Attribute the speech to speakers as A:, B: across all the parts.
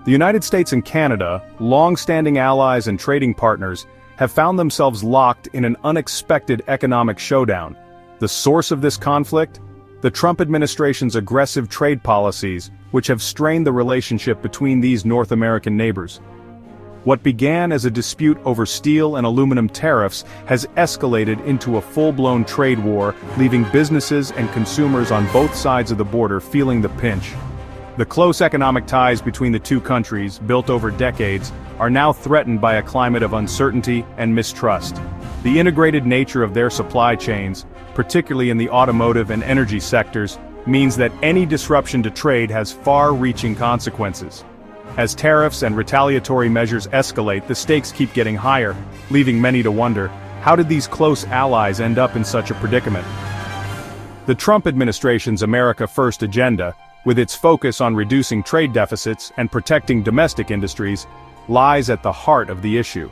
A: The United States and Canada, long-standing allies and trading partners, have found themselves locked in an unexpected economic showdown. The source of this conflict? The Trump administration's aggressive trade policies, which have strained the relationship between these North American neighbors. What began as a dispute over steel and aluminum tariffs has escalated into a full-blown trade war, leaving businesses and consumers on both sides of the border feeling the pinch. The close economic ties between the two countries, built over decades, are now threatened by a climate of uncertainty and mistrust. The integrated nature of their supply chains, particularly in the automotive and energy sectors, means that any disruption to trade has far-reaching consequences. As tariffs and retaliatory measures escalate, the stakes keep getting higher, leaving many to wonder, how did these close allies end up in such a predicament? The Trump administration's America First agenda, with its focus on reducing trade deficits and protecting domestic industries, lies at the heart of the issue.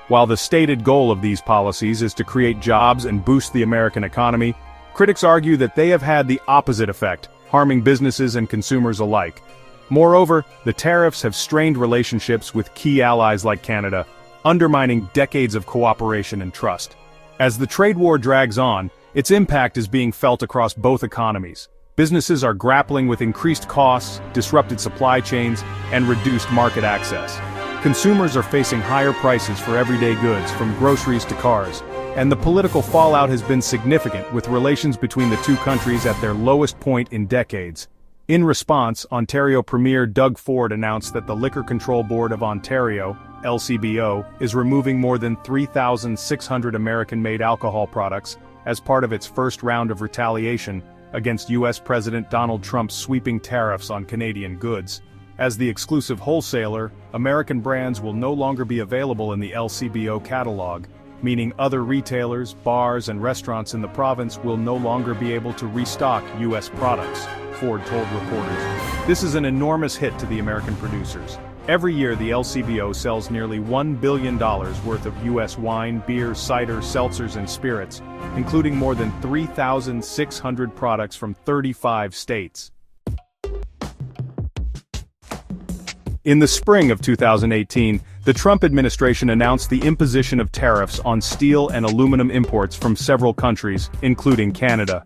A: While the stated goal of these policies is to create jobs and boost the American economy, critics argue that they have had the opposite effect, harming businesses and consumers alike. Moreover, the tariffs have strained relationships with key allies like Canada, undermining decades of cooperation and trust. As the trade war drags on, its impact is being felt across both economies. Businesses are grappling with increased costs, disrupted supply chains, and reduced market access. Consumers are facing higher prices for everyday goods, from groceries to cars, and the political fallout has been significant, with relations between the two countries at their lowest point in decades. In response, Ontario Premier Doug Ford announced that the Liquor Control Board of Ontario, LCBO, is removing more than 3,600 American-made alcohol products as part of its first round of retaliation against U.S. President Donald Trump's sweeping tariffs on Canadian goods. As the exclusive wholesaler, American brands will no longer be available in the LCBO catalog, meaning other retailers, bars, and restaurants in the province will no longer be able to restock U.S. products, Ford told reporters. This is an enormous hit to the American producers. Every year the LCBO sells nearly $1 billion worth of U.S. wine, beer, cider, seltzers, and spirits, including more than 3,600 products from 35 states. In the spring of 2018, the Trump administration announced the imposition of tariffs on steel and aluminum imports from several countries, including Canada.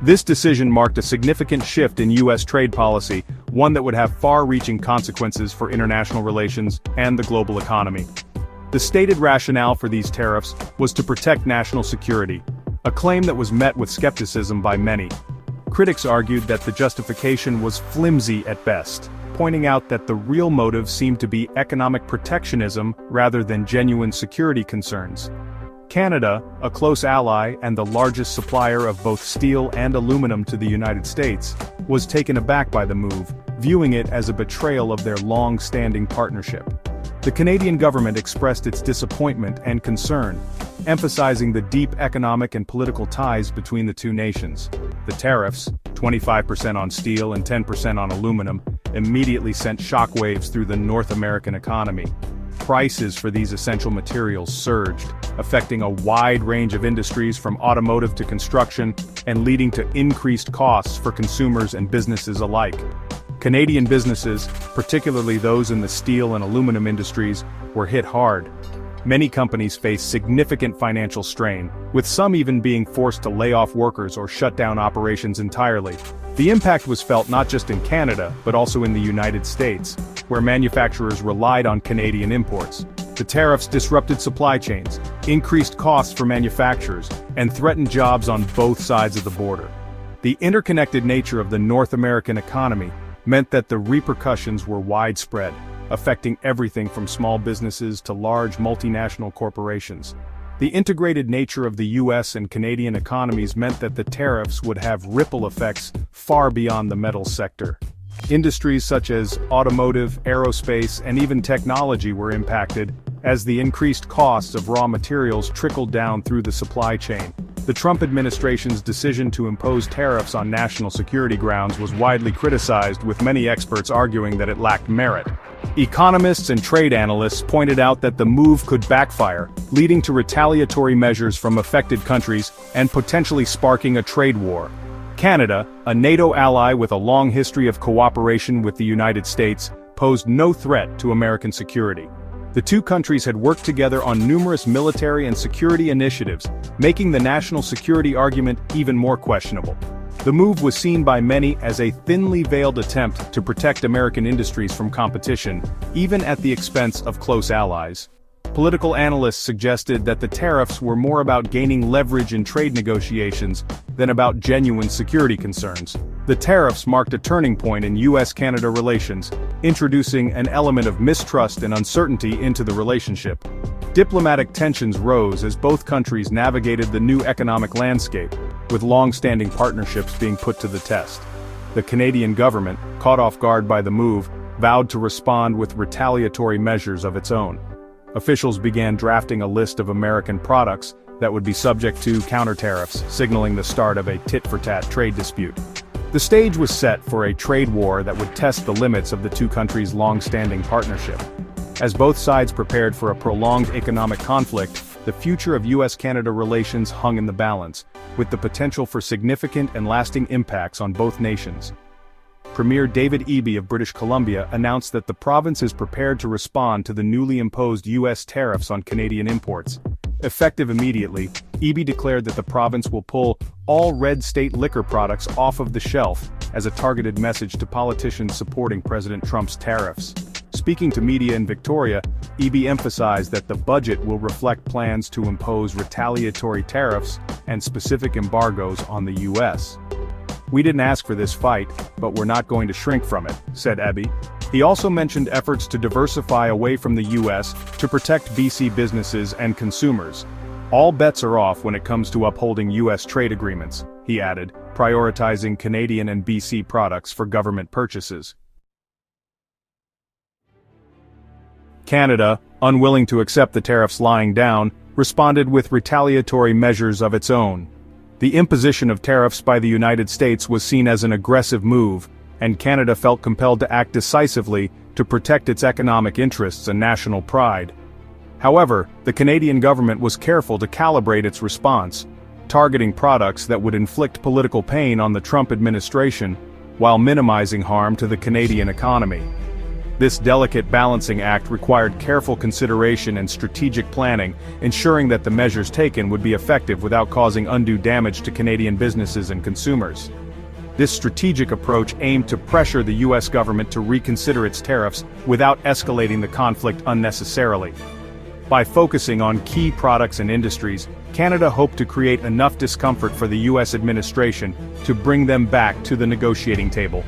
A: This decision marked a significant shift in U.S. trade policy, one that would have far-reaching consequences for international relations and the global economy. The stated rationale for these tariffs was to protect national security, a claim that was met with skepticism by many. Critics argued that the justification was flimsy at best, pointing out that the real motive seemed to be economic protectionism rather than genuine security concerns. Canada, a close ally and the largest supplier of both steel and aluminum to the United States, was taken aback by the move, viewing it as a betrayal of their long-standing partnership. The Canadian government expressed its disappointment and concern, emphasizing the deep economic and political ties between the two nations. The tariffs, 25% on steel and 10% on aluminum, immediately sent shockwaves through the North American economy. Prices for these essential materials surged, affecting a wide range of industries from automotive to construction, and leading to increased costs for consumers and businesses alike. Canadian businesses, particularly those in the steel and aluminum industries, were hit hard. Many companies faced significant financial strain, with some even being forced to lay off workers or shut down operations entirely. The impact was felt not just in Canada, but also in the United States, where manufacturers relied on Canadian imports. The tariffs disrupted supply chains, increased costs for manufacturers, and threatened jobs on both sides of the border. The interconnected nature of the North American economy meant that the repercussions were widespread, affecting everything from small businesses to large multinational corporations. The integrated nature of the U.S. and Canadian economies meant that the tariffs would have ripple effects far beyond the metals sector. Industries such as automotive, aerospace, and even technology were impacted, as the increased costs of raw materials trickled down through the supply chain. The Trump administration's decision to impose tariffs on national security grounds was widely criticized, with many experts arguing that it lacked merit. Economists and trade analysts pointed out that the move could backfire, leading to retaliatory measures from affected countries and potentially sparking a trade war. Canada, a NATO ally with a long history of cooperation with the United States, posed no threat to American security. The two countries had worked together on numerous military and security initiatives, making the national security argument even more questionable. The move was seen by many as a thinly veiled attempt to protect American industries from competition, even at the expense of close allies. Political analysts suggested that the tariffs were more about gaining leverage in trade negotiations than about genuine security concerns. The tariffs marked a turning point in US-Canada relations, introducing an element of mistrust and uncertainty into the relationship. Diplomatic tensions rose as both countries navigated the new economic landscape, with long-standing partnerships being put to the test. The Canadian government, caught off guard by the move, vowed to respond with retaliatory measures of its own. Officials began drafting a list of American products that would be subject to counter-tariffs, signaling the start of a tit-for-tat trade dispute. The stage was set for a trade war that would test the limits of the two countries' long-standing partnership. As both sides prepared for a prolonged economic conflict, the future of US-Canada relations hung in the balance, with the potential for significant and lasting impacts on both nations. Premier David Eby of British Columbia announced that the province is prepared to respond to the newly imposed US tariffs on Canadian imports. Effective immediately, Eby declared that the province will pull all red state liquor products off of the shelf as a targeted message to politicians supporting President Trump's tariffs. Speaking to media in Victoria, Eby emphasized that the budget will reflect plans to impose retaliatory tariffs and specific embargoes on the US. "We didn't ask for this fight, but we're not going to shrink from it," said Eby. He also mentioned efforts to diversify away from the US to protect BC businesses and consumers. "All bets are off when it comes to upholding US trade agreements," he added, prioritizing Canadian and BC products for government purchases. Canada, unwilling to accept the tariffs lying down, responded with retaliatory measures of its own. The imposition of tariffs by the United States was seen as an aggressive move, and Canada felt compelled to act decisively to protect its economic interests and national pride. However, the Canadian government was careful to calibrate its response, targeting products that would inflict political pain on the Trump administration, while minimizing harm to the Canadian economy. This delicate balancing act required careful consideration and strategic planning, ensuring that the measures taken would be effective without causing undue damage to Canadian businesses and consumers. This strategic approach aimed to pressure the US government to reconsider its tariffs without escalating the conflict unnecessarily. By focusing on key products and industries, Canada hoped to create enough discomfort for the US administration to bring them back to the negotiating table,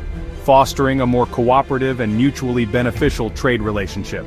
A: fostering a more cooperative and mutually beneficial trade relationship.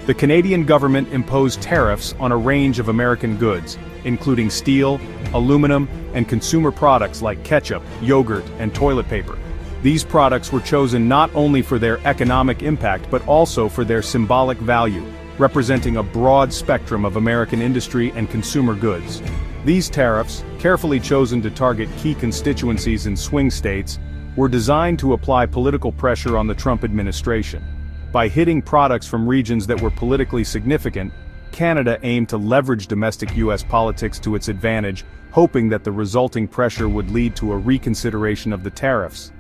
A: The Canadian government imposed tariffs on a range of American goods, including steel, aluminum, and consumer products like ketchup, yogurt, and toilet paper. These products were chosen not only for their economic impact but also for their symbolic value, representing a broad spectrum of American industry and consumer goods. These tariffs, carefully chosen to target key constituencies in swing states, were designed to apply political pressure on the Trump administration. By hitting products from regions that were politically significant, Canada aimed to leverage domestic US politics to its advantage, hoping that the resulting pressure would lead to a reconsideration of the tariffs.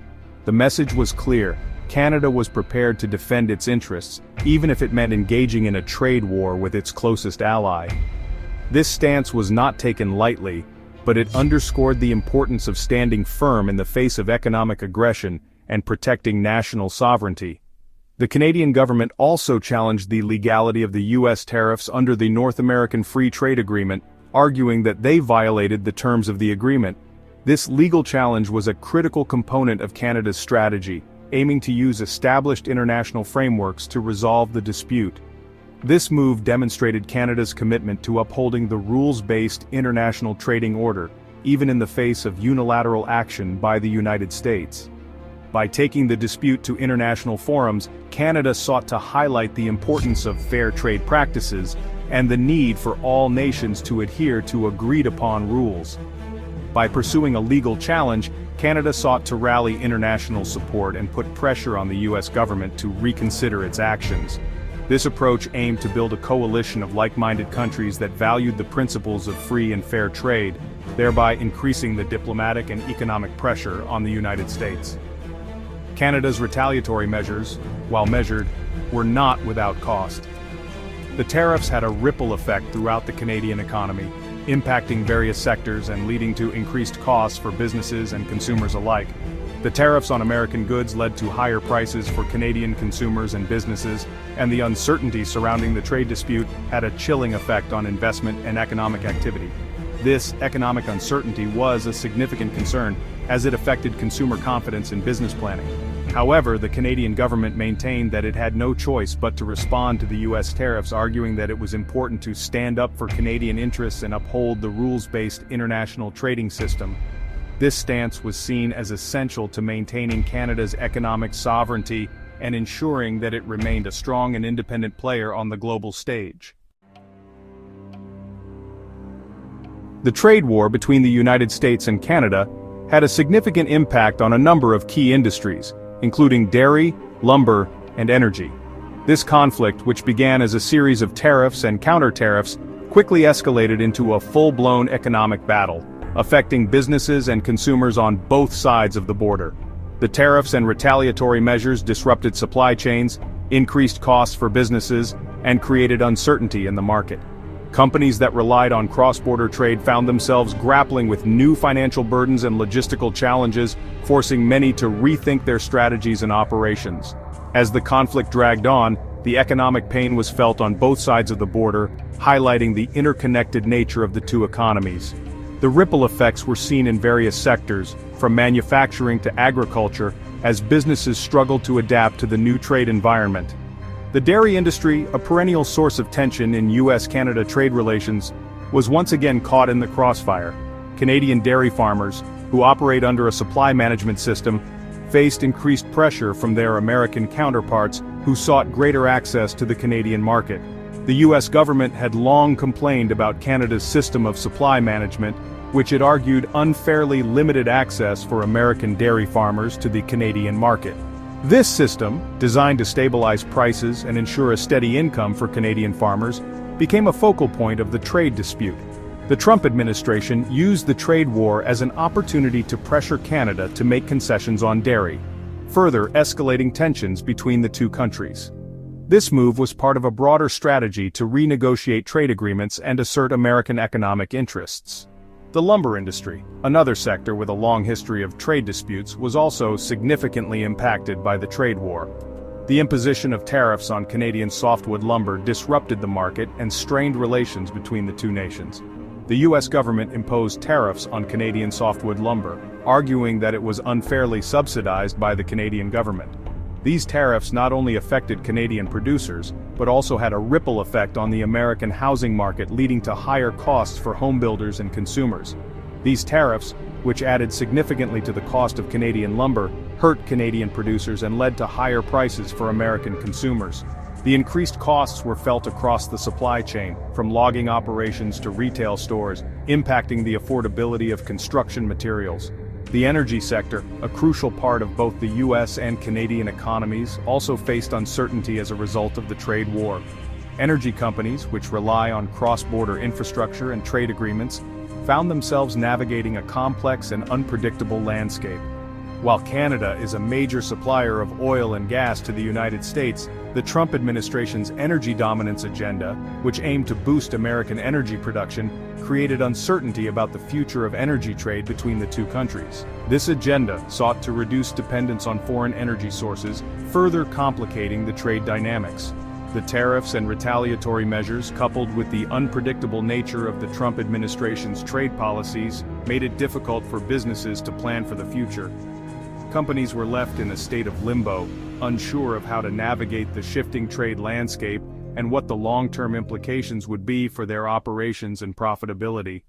A: The message was clear: Canada was prepared to defend its interests, even if it meant engaging in a trade war with its closest ally. This stance was not taken lightly, but it underscored the importance of standing firm in the face of economic aggression and protecting national sovereignty. The Canadian government also challenged the legality of the US tariffs under the North American Free Trade Agreement, arguing that they violated the terms of the agreement. This legal challenge was a critical component of Canada's strategy, aiming to use established international frameworks to resolve the dispute. This move demonstrated Canada's commitment to upholding the rules-based international trading order, even in the face of unilateral action by the United States. By taking the dispute to international forums, Canada sought to highlight the importance of fair trade practices and the need for all nations to adhere to agreed-upon rules. By pursuing a legal challenge, Canada sought to rally international support and put pressure on the US government to reconsider its actions. This approach aimed to build a coalition of like-minded countries that valued the principles of free and fair trade, thereby increasing the diplomatic and economic pressure on the United States. Canada's retaliatory measures, while measured, were not without cost. The tariffs had a ripple effect throughout the Canadian economy, impacting various sectors and leading to increased costs for businesses and consumers alike. The tariffs on American goods led to higher prices for Canadian consumers and businesses, and the uncertainty surrounding the trade dispute had a chilling effect on investment and economic activity. This economic uncertainty was a significant concern, as it affected consumer confidence in business planning. However, the Canadian government maintained that it had no choice but to respond to the U.S. tariffs, arguing that it was important to stand up for Canadian interests and uphold the rules-based international trading system. This stance was seen as essential to maintaining Canada's economic sovereignty and ensuring that it remained a strong and independent player on the global stage. The trade war between the United States and Canada had a significant impact on a number of key industries, including dairy, lumber, and energy. This conflict, which began as a series of tariffs and counter-tariffs, quickly escalated into a full-blown economic battle, affecting businesses and consumers on both sides of the border. The tariffs and retaliatory measures disrupted supply chains, increased costs for businesses, and created uncertainty in the market. Companies that relied on cross-border trade found themselves grappling with new financial burdens and logistical challenges, forcing many to rethink their strategies and operations. As the conflict dragged on, the economic pain was felt on both sides of the border, highlighting the interconnected nature of the two economies. The ripple effects were seen in various sectors, from manufacturing to agriculture, as businesses struggled to adapt to the new trade environment. The dairy industry, a perennial source of tension in U.S.-Canada trade relations, was once again caught in the crossfire. Canadian dairy farmers, who operate under a supply management system, faced increased pressure from their American counterparts who sought greater access to the Canadian market. The U.S. government had long complained about Canada's system of supply management, which it argued unfairly limited access for American dairy farmers to the Canadian market. This system, designed to stabilize prices and ensure a steady income for Canadian farmers, became a focal point of the trade dispute. The Trump administration used the trade war as an opportunity to pressure Canada to make concessions on dairy, further escalating tensions between the two countries. This move was part of a broader strategy to renegotiate trade agreements and assert American economic interests. The lumber industry, another sector with a long history of trade disputes, was also significantly impacted by the trade war. The imposition of tariffs on Canadian softwood lumber disrupted the market and strained relations between the two nations. The U.S. government imposed tariffs on Canadian softwood lumber, arguing that it was unfairly subsidized by the Canadian government. These tariffs not only affected Canadian producers, but also had a ripple effect on the American housing market, leading to higher costs for home builders and consumers. These tariffs, which added significantly to the cost of Canadian lumber, hurt Canadian producers and led to higher prices for American consumers. The increased costs were felt across the supply chain, from logging operations to retail stores, impacting the affordability of construction materials. The energy sector, a crucial part of both the U.S. and Canadian economies, also faced uncertainty as a result of the trade war. Energy companies, which rely on cross-border infrastructure and trade agreements, found themselves navigating a complex and unpredictable landscape. While Canada is a major supplier of oil and gas to the United States, the Trump administration's energy dominance agenda, which aimed to boost American energy production, created uncertainty about the future of energy trade between the two countries. This agenda sought to reduce dependence on foreign energy sources, further complicating the trade dynamics. The tariffs and retaliatory measures, coupled with the unpredictable nature of the Trump administration's trade policies, made it difficult for businesses to plan for the future. Companies were left in a state of limbo, unsure of how to navigate the shifting trade landscape and what the long-term implications would be for their operations and profitability.